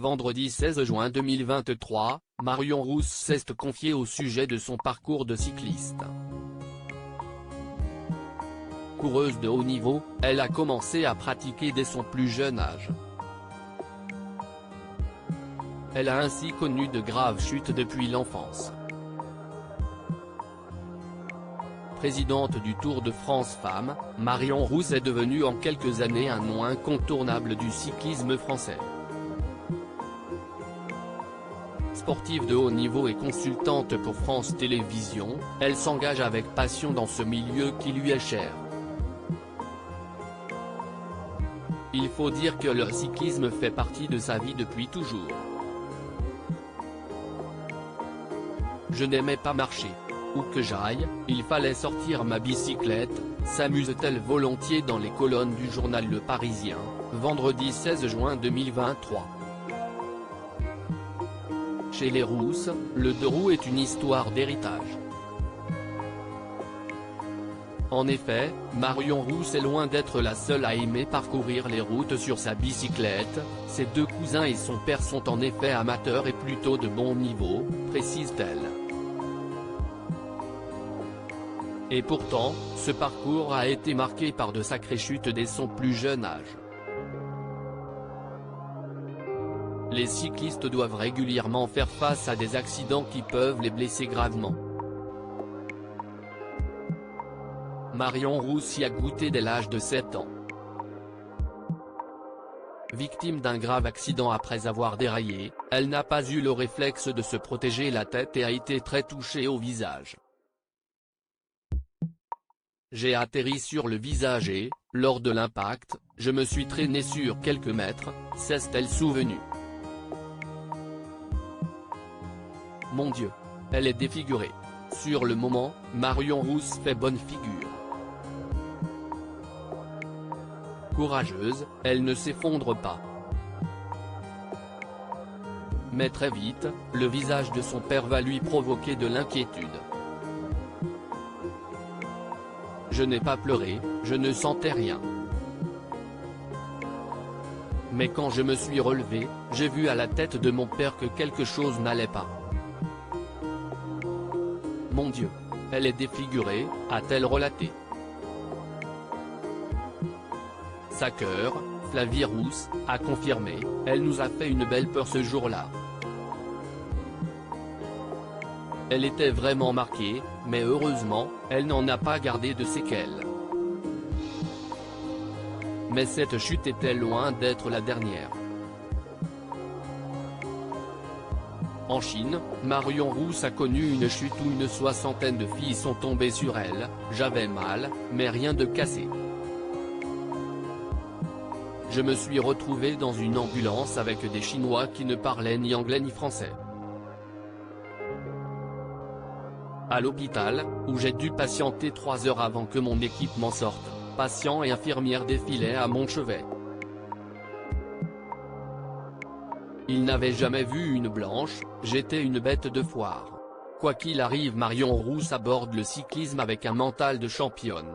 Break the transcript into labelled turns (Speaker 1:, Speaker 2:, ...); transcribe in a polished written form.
Speaker 1: Vendredi 16 juin 2023, Marion Rousse s'est confiée au sujet de son parcours de cycliste. Coureuse de haut niveau, elle a commencé à pratiquer dès son plus jeune âge. Elle a ainsi connu de graves chutes depuis l'enfance. Présidente du Tour de France Femmes, Marion Rousse est devenue en quelques années un nom incontournable du cyclisme français. Sportive de haut niveau et consultante pour France Télévisions, elle s'engage avec passion dans ce milieu qui lui est cher. Il faut dire que le cyclisme fait partie de sa vie depuis toujours. Je n'aimais pas marcher. Où que j'aille, il fallait sortir ma bicyclette, s'amuse-t-elle volontiers dans les colonnes du journal Le Parisien, vendredi 16 juin 2023. Chez les Rousses, le deux roues est une histoire d'héritage. En effet, Marion Rousse est loin d'être la seule à aimer parcourir les routes sur sa bicyclette, ses deux cousins et son père sont en effet amateurs et plutôt de bon niveau, précise-t-elle. Et pourtant, ce parcours a été marqué par de sacrées chutes dès son plus jeune âge. Les cyclistes doivent régulièrement faire face à des accidents qui peuvent les blesser gravement. Marion Rousse y a goûté dès l'âge de 7 ans. Victime d'un grave accident après avoir déraillé, elle n'a pas eu le réflexe de se protéger la tête et a été très touchée au visage. J'ai atterri sur le visage et, lors de l'impact, je me suis traîné sur quelques mètres, s'est-elle souvenue. Mon Dieu. Elle est défigurée. Sur le moment, Marion Rousse fait bonne figure. Courageuse, elle ne s'effondre pas. Mais très vite, le visage de son père va lui provoquer de l'inquiétude. Je n'ai pas pleuré, je ne sentais rien. Mais quand je me suis relevé, j'ai vu à la tête de mon père que quelque chose n'allait pas. Mon Dieu. Elle est défigurée, a-t-elle relaté. Sa sœur, Flavie Rousse, a confirmé, elle nous a fait une belle peur ce jour-là. Elle était vraiment marquée, mais heureusement, elle n'en a pas gardé de séquelles. Mais cette chute était loin d'être la dernière. En Chine, Marion Rousse a connu une chute où une soixantaine de filles sont tombées sur elle, j'avais mal, mais rien de cassé. Je me suis retrouvé dans une ambulance avec des Chinois qui ne parlaient ni anglais ni français. À l'hôpital, où j'ai dû patienter 3 heures avant que mon équipe m'en sorte, patients et infirmières défilaient à mon chevet. Ils n'avaient jamais vu une blanche, j'étais une bête de foire. Quoi qu'il arrive, Marion Rousse aborde le cyclisme avec un mental de championne.